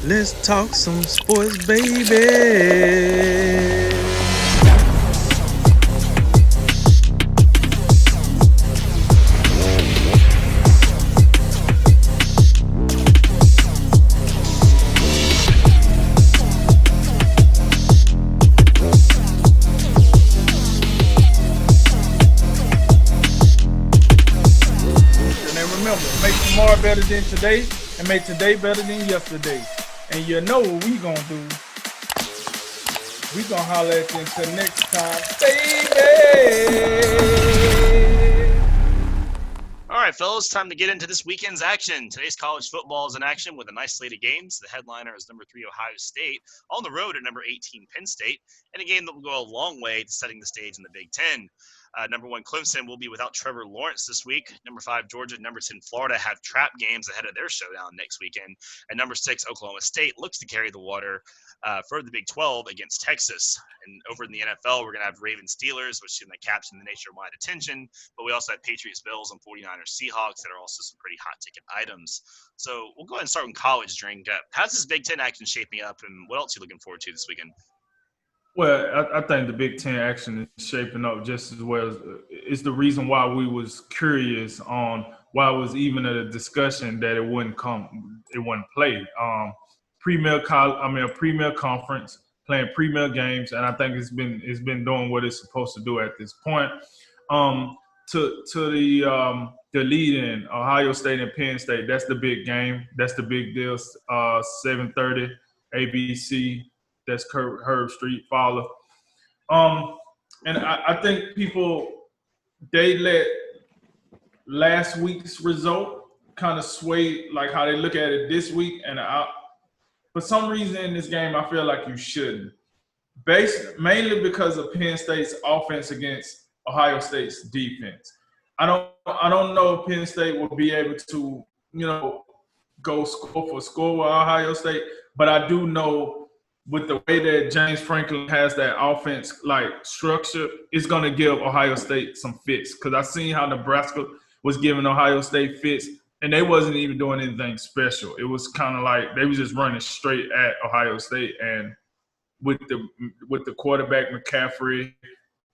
Let's talk some sports, baby. And remember, make tomorrow better than today and make today better than yesterday. And you know what we gonna do. We gonna holler at you until next time, baby. All right, fellas, time to get into this weekend's action. Today's college football is in action with a nice slate of games. The headliner is number 3 Ohio State on the road at number 18 Penn State, and a game that will go a long way to setting the stage in the Big Ten. Number 1 Clemson will be without Trevor Lawrence this week. Number 5 Georgia, number 10 Florida have trap games ahead of their showdown next weekend. And number 6 Oklahoma State looks to carry the water for the Big 12 against Texas. And over in the NFL, we're going to have Ravens Steelers, which is going to capture the nationwide attention. But we also have Patriots Bills and 49ers Seahawks that are also some pretty hot ticket items. So we'll go ahead and start with college, Drink. How's this Big Ten action shaping up, and what else are you looking forward to this weekend? Well, I think the Big Ten action is shaping up just as well. It's the reason why we was curious on why it was even a discussion that it wouldn't play. Premier conference, playing premier games, and I think it's been doing what it's supposed to do at this point. To the lead in Ohio State and Penn State, that's the big game. That's the big deal. 7:30 ABC. That's Herb Street follow. And I think people, they let last week's result kind of sway like how they look at it this week. And for some reason in this game, I feel like you shouldn't. Mainly because of Penn State's offense against Ohio State's defense. I don't know if Penn State will be able to, go score for score with Ohio State, but I do know with the way that James Franklin has that offense structure, it's going to give Ohio State some fits. Because I seen how Nebraska was giving Ohio State fits, and they wasn't even doing anything special. It was kind of like they was just running straight at Ohio State. And with the quarterback McCaffrey,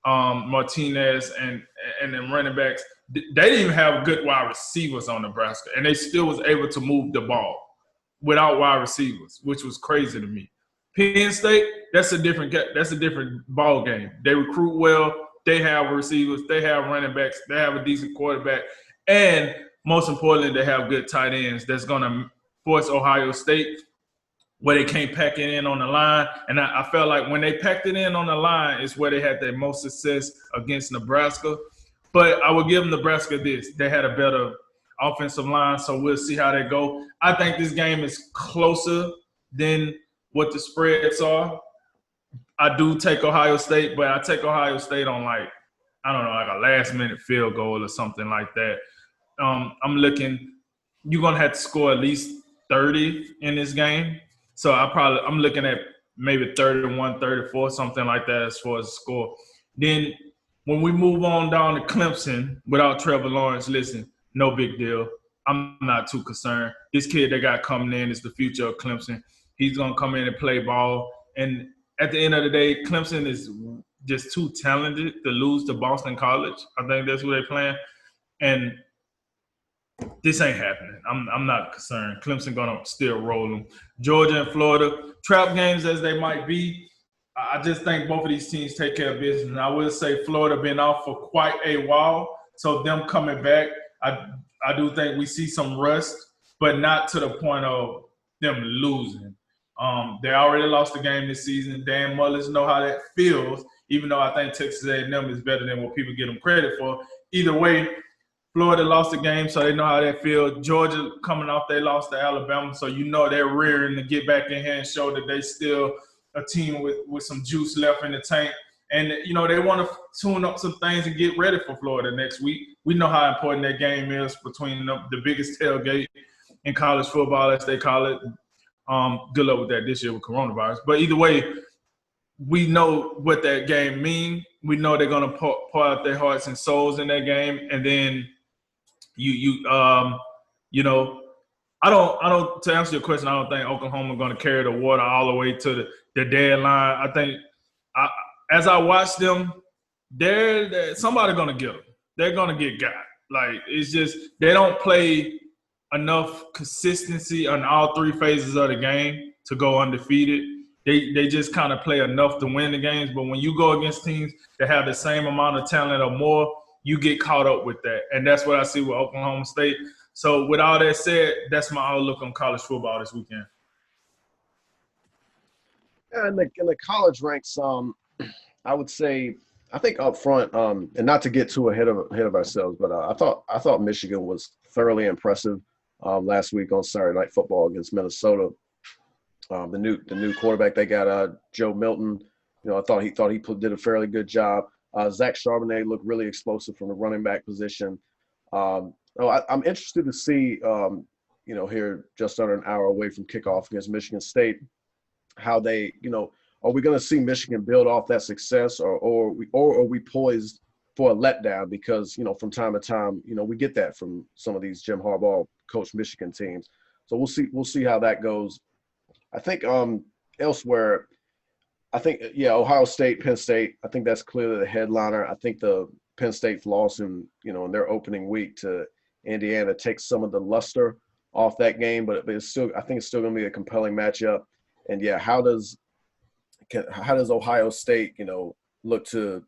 Martinez, and then running backs, they didn't even have good wide receivers on Nebraska, and they still was able to move the ball without wide receivers, which was crazy to me. Penn State, that's a different ball game. They recruit well. They have receivers. They have running backs. They have a decent quarterback. And most importantly, they have good tight ends that's going to force Ohio State where they can't pack it in on the line. And I felt like when they packed it in on the line is where they had their most success against Nebraska. But I will give Nebraska this. They had a better offensive line, so we'll see how they go. I think this game is closer than what the spreads are. I do take Ohio State, but I take Ohio State on like a last-minute field goal or something like that. I'm looking – you're going to have to score at least 30 in this game. So I'm looking at maybe 31, 34, something like that as far as the score. Then when we move on down to Clemson without Trevor Lawrence, listen, no big deal. I'm not too concerned. This kid they got coming in is the future of Clemson. He's going to come in and play ball. And at the end of the day, Clemson is just too talented to lose to Boston College. I think that's who they're playing. And this ain't happening. I'm not concerned. Clemson going to still roll them. Georgia and Florida, trap games as they might be, I just think both of these teams take care of business. And I will say Florida been off for quite a while. So them coming back, I do think we see some rust, but not to the point of them losing. They already lost the game this season. Dan Mullins know how that feels, even though I think Texas A&M is better than what people give them credit for. Either way, Florida lost the game, so they know how that feels. Georgia coming off, they lost to Alabama, so they're rearing to get back in here and show that they still a team with some juice left in the tank. And, they want to tune up some things and get ready for Florida next week. We know how important that game is between the biggest tailgate in college football, as they call it. Good luck with that this year with coronavirus. But either way, we know what that game means. We know they're going to pour out their hearts and souls in that game. And then To answer your question, I don't think Oklahoma going to carry the water all the way to the deadline. I think as I watch them, they're somebody going to get them. They're going to get got. Like, it's just they don't play enough consistency on all three phases of the game to go undefeated. They just kind of play enough to win the games. But when you go against teams that have the same amount of talent or more, you get caught up with that. And that's what I see with Oklahoma State. So with all that said, that's my outlook on college football this weekend. Yeah, in the college ranks, I would say I think up front, and not to get too ahead of ourselves, but I thought Michigan was thoroughly impressive last week on Saturday Night Football against Minnesota. The new quarterback they got, Joe Milton. I thought he did a fairly good job. Zach Charbonnet looked really explosive from the running back position. I'm interested to see, here just under an hour away from kickoff against Michigan State, how they, are we going to see Michigan build off that success, or are we poised for a letdown? Because, from time to time, we get that from some of these Jim Harbaugh coached Michigan teams. So we'll see how that goes. I think elsewhere, I think, Ohio State, Penn State, I think that's clearly the headliner. I think the Penn State's loss in their opening week to Indiana takes some of the luster off that game, but I think it's still going to be a compelling matchup. And how does Ohio State, look to,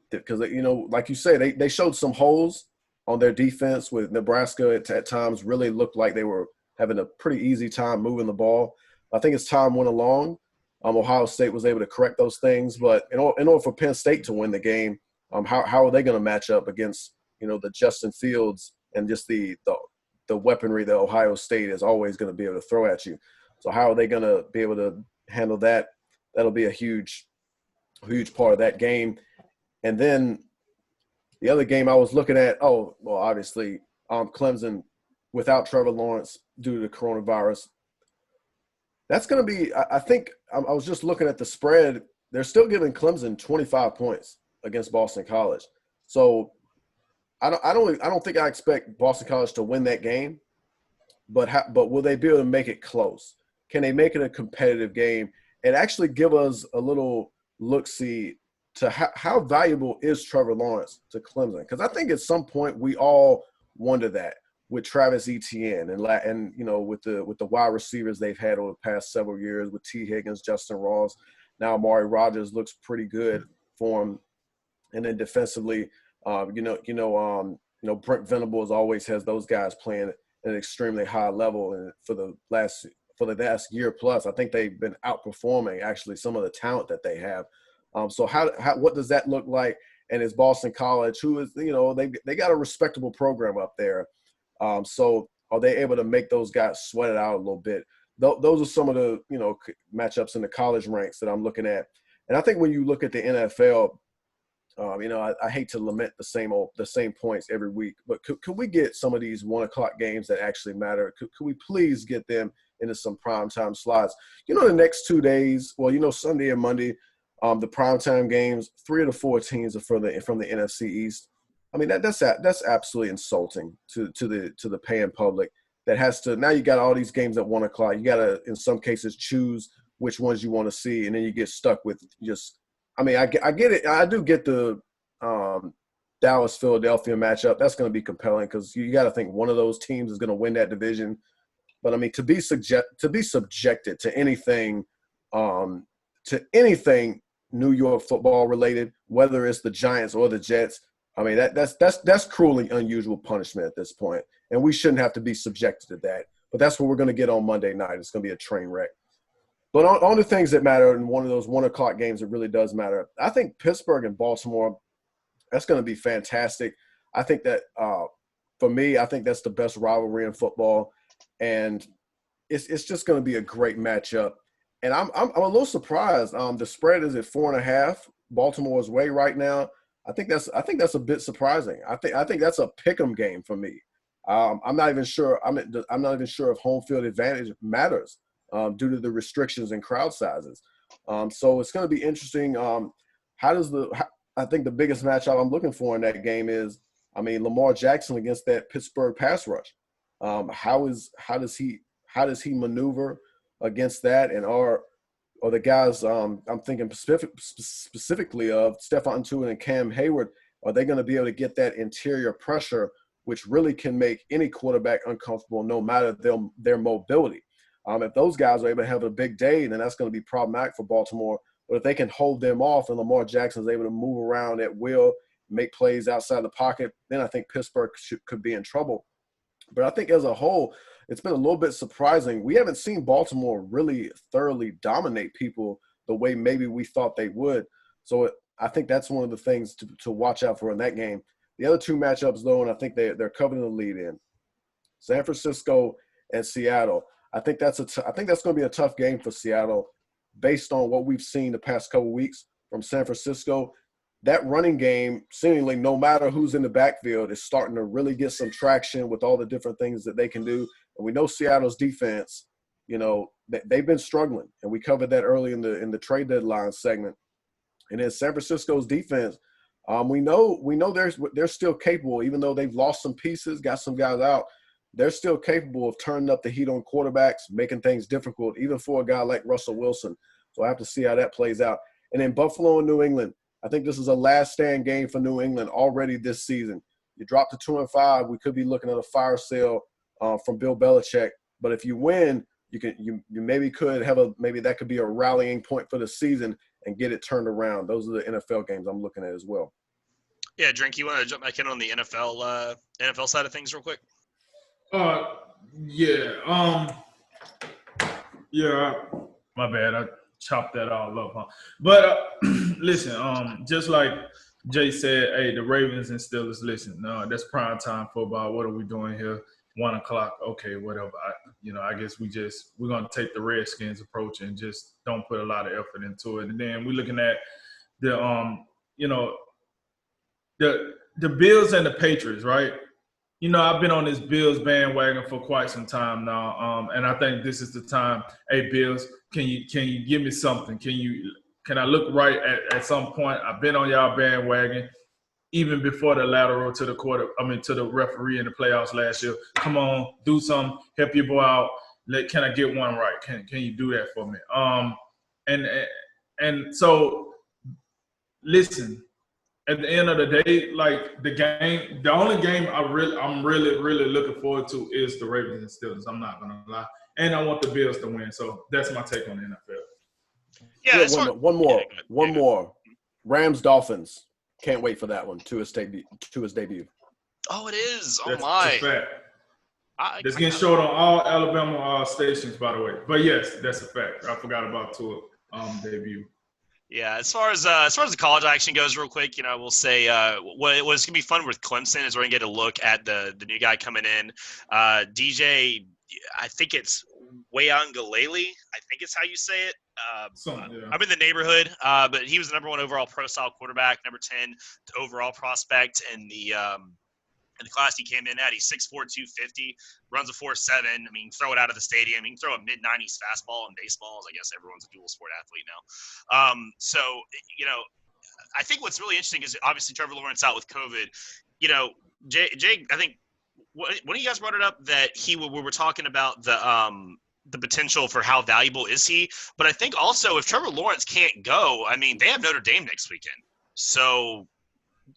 because like you say, they showed some holes on their defense with Nebraska at times. Really looked like they were having a pretty easy time moving the ball. I think as time went along, Ohio State was able to correct those things. But in order for Penn State to win the game, how are they going to match up against the Justin Fields and just the weaponry that Ohio State is always going to be able to throw at you? So how are they going to be able to handle that? That'll be a huge part of that game. And then the other game I was looking at, obviously Clemson without Trevor Lawrence due to the coronavirus. That's going to be – I think I was just looking at the spread. They're still giving Clemson 25 points against Boston College. So I don't think I expect Boston College to win that game, but will they be able to make it close? Can they make it a competitive game and actually give us a little look-see to how valuable is Trevor Lawrence to Clemson? Because I think at some point we all wonder that with Travis Etienne and with the wide receivers they've had over the past several years with T. Higgins, Justin Ross. Now Amari Rodgers looks pretty good for him. And then defensively, Brent Venables always has those guys playing at an extremely high level. And for the last year plus, I think they've been outperforming actually some of the talent that they have. So what does that look like? And is Boston College, who is, they got a respectable program up there. So are they able to make those guys sweat it out a little bit? Those are some of the, matchups in the college ranks that I'm looking at. And I think when you look at the NFL, I hate to lament the same points every week, but could we get some of these 1:00 games that actually matter? Could we please get them into some primetime slots? The next 2 days, Sunday and Monday, the primetime games, 3 of the 4 teams are from the NFC East. I mean, that's absolutely insulting to the paying public that has to – now you got all these games at 1:00. You got to, in some cases, choose which ones you want to see, and then you get stuck with just – I mean, I get it. I do get the Dallas-Philadelphia matchup. That's going to be compelling because you got to think one of those teams is going to win that division. But, I mean, to be subjected to anything New York football related, whether it's the Giants or the Jets, I mean, that's cruelly unusual punishment at this point, and we shouldn't have to be subjected to that. But that's what we're going to get on Monday night. It's going to be a train wreck. But on the things that matter in one of those 1:00 games that really does matter, I think Pittsburgh and Baltimore, that's going to be fantastic. I think that for me, I think that's the best rivalry in football, and it's just going to be a great matchup. And I'm a little surprised. The spread is at 4.5. Baltimore's way right now. I think that's a bit surprising. I think that's a pick'em game for me. I'm not even sure. I'm not even sure if home field advantage matters due to the restrictions and crowd sizes. So it's going to be interesting. I think the biggest matchup I'm looking for in that game is, Lamar Jackson against that Pittsburgh pass rush. How does he maneuver against that? And are the guys I'm thinking specifically of Stephon Tuitt and Cam Hayward, are they going to be able to get that interior pressure, which really can make any quarterback uncomfortable no matter their mobility? If those guys are able to have a big day, then that's going to be problematic for Baltimore. But if they can hold them off and Lamar Jackson is able to move around at will, make plays outside the pocket, then I think Pittsburgh could be in trouble. But I think as a whole, it's been a little bit surprising. We haven't seen Baltimore really thoroughly dominate people the way maybe we thought they would. So I think that's one of the things to watch out for in that game. The other two matchups, though, and I think they're covering the lead in San Francisco and Seattle. I think that's going to be a tough game for Seattle based on what we've seen the past couple of weeks from San Francisco. That running game, seemingly no matter who's in the backfield, is starting to really get some traction with all the different things that they can do. And we know Seattle's defense, they've been struggling, and we covered that early in the trade deadline segment. And then San Francisco's defense, we know they're still capable, even though they've lost some pieces, got some guys out. They're still capable of turning up the heat on quarterbacks, making things difficult, even for a guy like Russell Wilson. So I have to see how that plays out. And then Buffalo and New England, I think this is a last stand game for New England already this season. You drop to 2-5, we could be looking at a fire sale from Bill Belichick. But if you win, you maybe that could be a rallying point for the season and get it turned around. Those are the NFL games I'm looking at as well. Yeah, Drink, you want to jump back in on the NFL side of things real quick? Yeah, my bad. I chopped that all up, huh? But listen, just like Jay said, hey, the Ravens and Steelers, listen, that's prime time football. What are we doing here? 1 o'clock, okay, whatever. I guess we're gonna take the Redskins approach and just don't put a lot of effort into it. And then we're looking at the the Bills and the Patriots, right? I've been on this Bills bandwagon for quite some time now, and I think this is the time. Hey, Bills, can you give me something? Can I look right at some point? I've been on y'all bandwagon even before the lateral to the referee in the playoffs last year. Come on, do something, help your boy out. Can I get one right? Can you do that for me? And so listen. At the end of the day, like the only game I'm really looking forward to is the Ravens and Steelers. I'm not gonna lie, and I want the Bills to win. So that's my take on the NFL. Yeah, one more. Rams Dolphins. Can't wait for that one to his debut. Oh, it is. Oh That's my. a fact. It's getting showed on all Alabama stations, by the way. But yes, that's a fact. I forgot about Tua debut. Yeah, as far as the college action goes, real quick, we'll say what's gonna be fun with Clemson is we're gonna get a look at the new guy coming in, DJ. I think it's Wayangalele. I think it's how you say it. I'm in the neighborhood, but he was the number 1 overall pro style quarterback, number 10 overall prospect, and in the class he came in at. He's 6'4", 250, runs a 4.7. I mean, throw it out of the stadium. He can throw a mid-90s fastball in baseballs. I guess everyone's a dual sport athlete now. So, I think what's really interesting is obviously Trevor Lawrence out with COVID. Jay, I think when you guys brought it up that we were talking about the potential for how valuable is he, but I think also if Trevor Lawrence can't go, I mean, they have Notre Dame next weekend. So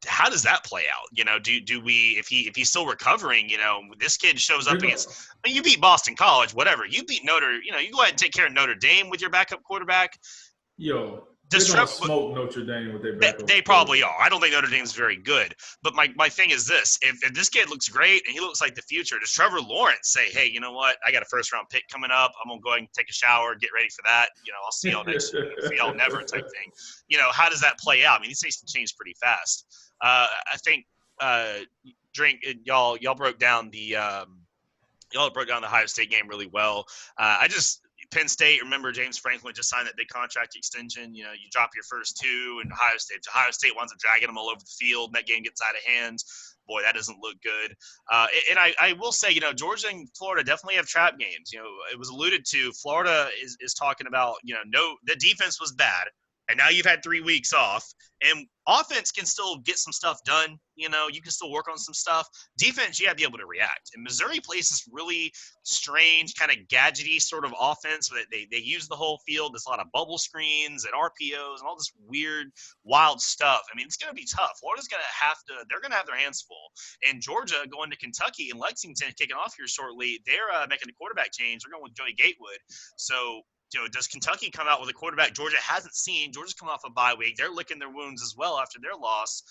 how does that play out? Do we, if he's still recovering, this kid shows up against, I mean, you beat Boston College, whatever. You beat you go ahead and take care of Notre Dame with your backup quarterback. They're gonna smoke Notre Dame with their backup. They probably are. I don't think Notre Dame's very good. But my thing is this. If this kid looks great and he looks like the future, does Trevor Lawrence say, hey, you know what? I got a first-round pick coming up. I'm going to go ahead and take a shower, get ready for that. I'll see y'all next year. See y'all never type thing. How does that play out? I mean, these things can change pretty fast. I think y'all broke down the Ohio State game really well. Penn State, remember James Franklin just signed that big contract extension. You drop your first 2 and Ohio State winds up dragging them all over the field. And that game gets out of hand. Boy, that doesn't look good. And I will say, Georgia and Florida definitely have trap games. It was alluded to. Florida is talking about, the defense was bad. And now you've had 3 weeks off, and offense can still get some stuff done. You can still work on some stuff. Defense, you got to be able to react. And Missouri plays this really strange, kind of gadgety sort of offense. They use the whole field. There's a lot of bubble screens and RPOs and all this weird, wild stuff. I mean, it's going to be tough. Florida's going to have to – they're going to have their hands full. And Georgia going to Kentucky and Lexington kicking off here shortly, they're making a quarterback change. They're going with Joey Gatewood. So – does Kentucky come out with a quarterback Georgia hasn't seen? Georgia's come off a bye week. They're licking their wounds as well after their loss.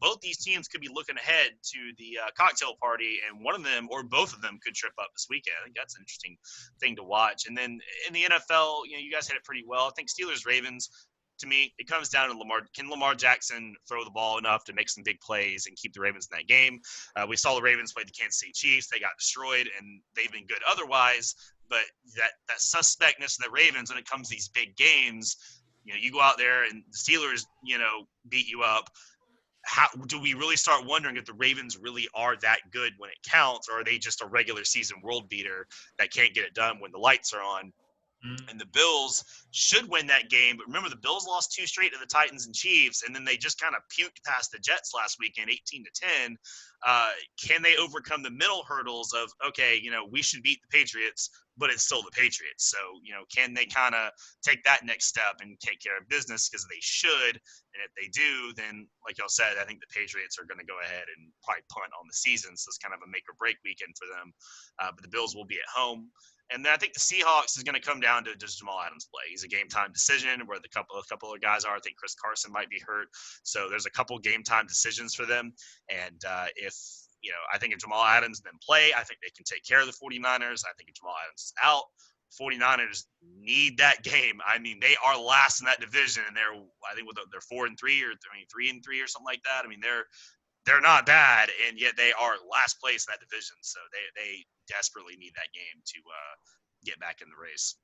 Both these teams could be looking ahead to the cocktail party, and one of them or both of them could trip up this weekend. I think that's an interesting thing to watch. And then in the NFL, you guys hit it pretty well. I think Steelers-Ravens, to me, it comes down to Lamar. Can Lamar Jackson throw the ball enough to make some big plays and keep the Ravens in that game? We saw the Ravens play the Kansas City Chiefs. They got destroyed, and they've been good otherwise. But that suspectness of the Ravens when it comes to these big games, you go out there and the Steelers, beat you up. How do we really start wondering if the Ravens really are that good when it counts, or are they just a regular season world beater that can't get it done when the lights are on? And the Bills should win that game. But remember, the Bills lost 2 straight to the Titans and Chiefs, and then they just kind of puked past the Jets last weekend, 18-10. Can they overcome the mental hurdles of, okay, we should beat the Patriots, but it's still the Patriots. So, can they kind of take that next step and take care of business? Because they should. And if they do, then, like y'all said, I think the Patriots are going to go ahead and probably punt on the season. So it's kind of a make or break weekend for them. But the Bills will be at home. And then I think the Seahawks is going to come down to does Jamal Adams play? He's a game time decision where a couple of guys are. I think Chris Carson might be hurt. So there's a couple game time decisions for them. And I think if Jamal Adams then play, I think they can take care of the 49ers. I think if Jamal Adams is out, 49ers need that game. I mean, they are last in that division, and they're 4-3 or 3-3 or something like that. I mean, they're not bad, and yet they are last place in that division. So they desperately need that game to get back in the race.